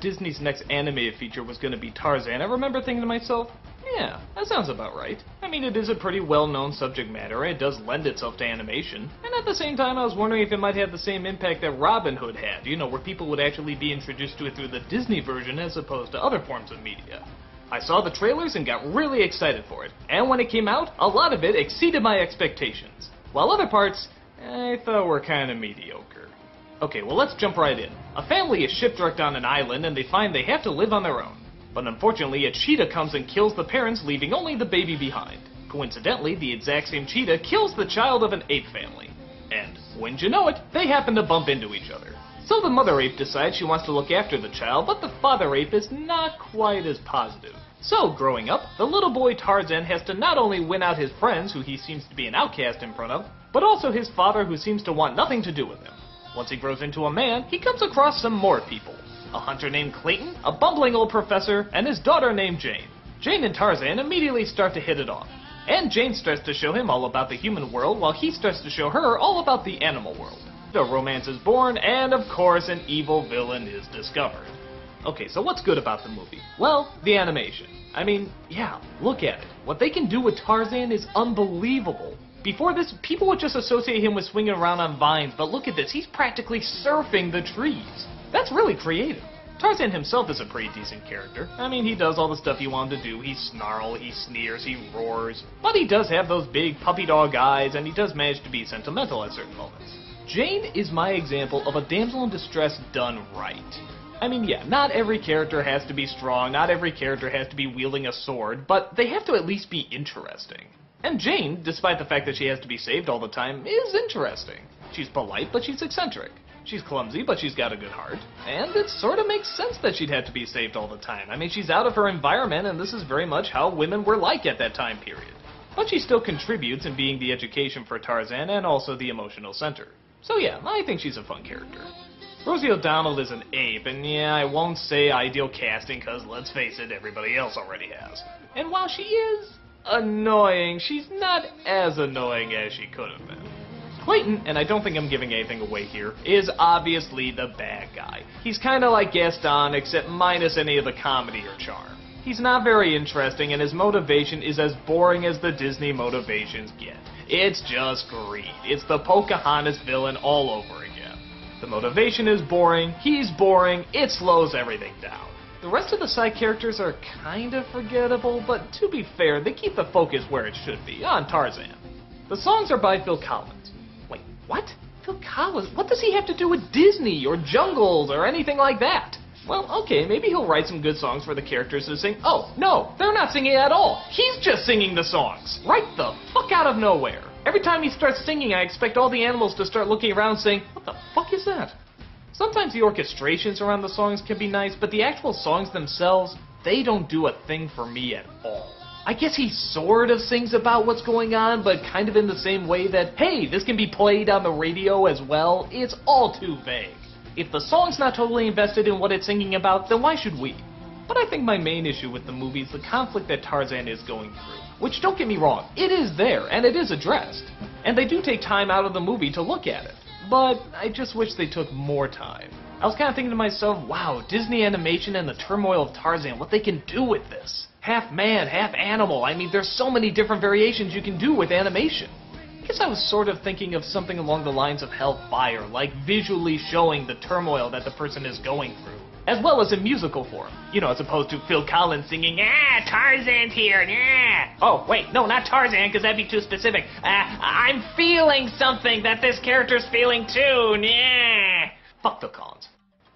Disney's next animated feature was going to be Tarzan, I remember thinking to myself, yeah, that sounds about right. I mean, it is a pretty well-known subject matter, and it does lend itself to animation. And at the same time, I was wondering if it might have the same impact that Robin Hood had, you know, where people would actually be introduced to it through the Disney version as opposed to other forms of media. I saw the trailers and got really excited for it, and when it came out, a lot of it exceeded my expectations, while other parts, I thought were kinda mediocre. Okay, well let's jump right in. A family is shipwrecked on an island and they find they have to live on their own. But unfortunately, a cheetah comes and kills the parents, leaving only the baby behind. Coincidentally, the exact same cheetah kills the child of an ape family. And, wouldn't you know it, they happen to bump into each other. So the mother ape decides she wants to look after the child, but the father ape is not quite as positive. So, growing up, the little boy Tarzan has to not only win out his friends, who he seems to be an outcast in front of, but also his father, who seems to want nothing to do with him. Once he grows into a man, he comes across some more people. A hunter named Clayton, a bumbling old professor, and his daughter named Jane. Jane and Tarzan immediately start to hit it off. And Jane starts to show him all about the human world, while he starts to show her all about the animal world. The romance is born, and of course an evil villain is discovered. Okay, so what's good about the movie? Well, the animation. I mean, yeah, look at it. What they can do with Tarzan is unbelievable. Before this, people would just associate him with swinging around on vines, but look at this, he's practically surfing the trees. That's really creative. Tarzan himself is a pretty decent character. I mean, he does all the stuff you want him to do. He snarls, he sneers, he roars. But he does have those big puppy dog eyes, and he does manage to be sentimental at certain moments. Jane is my example of a damsel in distress done right. I mean, yeah, not every character has to be strong, not every character has to be wielding a sword, but they have to at least be interesting. And Jane, despite the fact that she has to be saved all the time, is interesting. She's polite, but she's eccentric. She's clumsy, but she's got a good heart. And it sort of makes sense that she'd have to be saved all the time. I mean, she's out of her environment, and this is very much how women were like at that time period. But she still contributes in being the education for Tarzan and also the emotional center. So yeah, I think she's a fun character. Rosie O'Donnell is an ape, and yeah, I won't say ideal casting, cause let's face it, everybody else already has. And while she is annoying, she's not as annoying as she could have been. Clayton, and I don't think I'm giving anything away here, is obviously the bad guy. He's kinda like Gaston, except minus any of the comedy or charm. He's not very interesting, and his motivation is as boring as the Disney motivations get. It's just greed. It's the Pocahontas villain all over again. The motivation is boring, he's boring, it slows everything down. The rest of the side characters are kinda forgettable, but to be fair, they keep the focus where it should be, on Tarzan. The songs are by Phil Collins. Wait, what? Phil Collins? What does he have to do with Disney, or Jungles, or anything like that? Well, okay, maybe he'll write some good songs for the characters to sing. Oh, no, they're not singing at all. He's just singing the songs. Right the fuck out of nowhere. Every time he starts singing, I expect all the animals to start looking around saying, what the fuck is that? Sometimes the orchestrations around the songs can be nice, but the actual songs themselves, they don't do a thing for me at all. I guess he sort of sings about what's going on, but kind of in the same way that, hey, this can be played on the radio as well. It's all too vague. If the song's not totally invested in what it's singing about, then why should we? But I think my main issue with the movie is the conflict that Tarzan is going through. Which, don't get me wrong, it is there, and it is addressed. And they do take time out of the movie to look at it. But I just wish they took more time. I was kind of thinking to myself, wow, Disney animation and the turmoil of Tarzan, what they can do with this. Half man, half animal. I mean, there's so many different variations you can do with animation. I guess I was sort of thinking of something along the lines of Hellfire, like visually showing the turmoil that the person is going through, as well as in musical form. You know, as opposed to Phil Collins singing, Tarzan's here, Oh, wait, no, not Tarzan, because that'd be too specific. I'm feeling something that this character's feeling too, Fuck Phil Collins.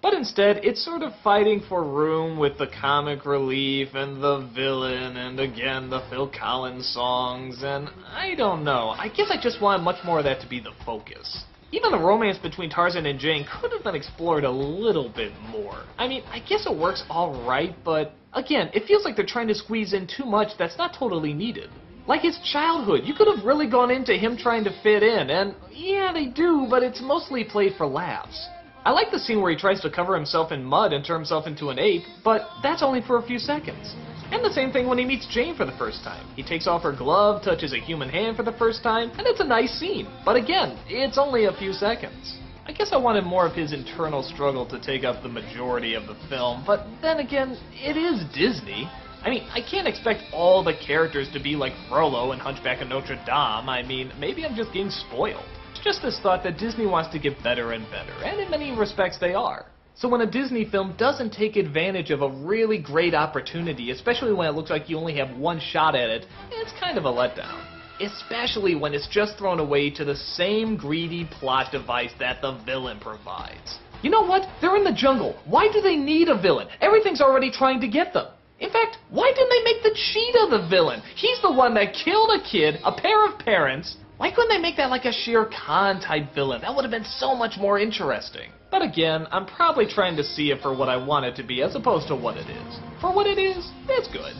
But instead, it's sort of fighting for room with the comic relief and the villain and again the Phil Collins songs, and I don't know. I guess I just wanted much more of that to be the focus. Even the romance between Tarzan and Jane could have been explored a little bit more. I mean, I guess it works alright, but again, it feels like they're trying to squeeze in too much that's not totally needed. Like his childhood, you could have really gone into him trying to fit in, and yeah, they do, but it's mostly played for laughs. I like the scene where he tries to cover himself in mud and turn himself into an ape, but that's only for a few seconds. And the same thing when he meets Jane for the first time. He takes off her glove, touches a human hand for the first time, and it's a nice scene. But again, it's only a few seconds. I guess I wanted more of his internal struggle to take up the majority of the film, but then again, it is Disney. I mean, I can't expect all the characters to be like Frollo and Hunchback of Notre Dame. I mean, maybe I'm just getting spoiled. It's just this thought that Disney wants to get better and better, and in many respects they are. So when a Disney film doesn't take advantage of a really great opportunity, especially when it looks like you only have one shot at it, it's kind of a letdown. Especially when it's just thrown away to the same greedy plot device that the villain provides. You know what? They're in the jungle. Why do they need a villain? Everything's already trying to get them. In fact, why didn't they make the cheetah the villain? He's the one that killed a kid, a pair of parents. Why couldn't they make that like a Shere Khan type villain? That would have been so much more interesting. But again, I'm probably trying to see it for what I want it to be as opposed to what it is. For what it is, it's good.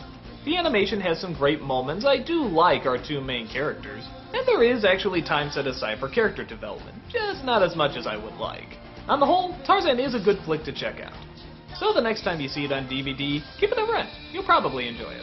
The animation has some great moments. I do like our two main characters. And there is actually time set aside for character development, just not as much as I would like. On the whole, Tarzan is a good flick to check out. So the next time you see it on DVD, give it a rent. You'll probably enjoy it.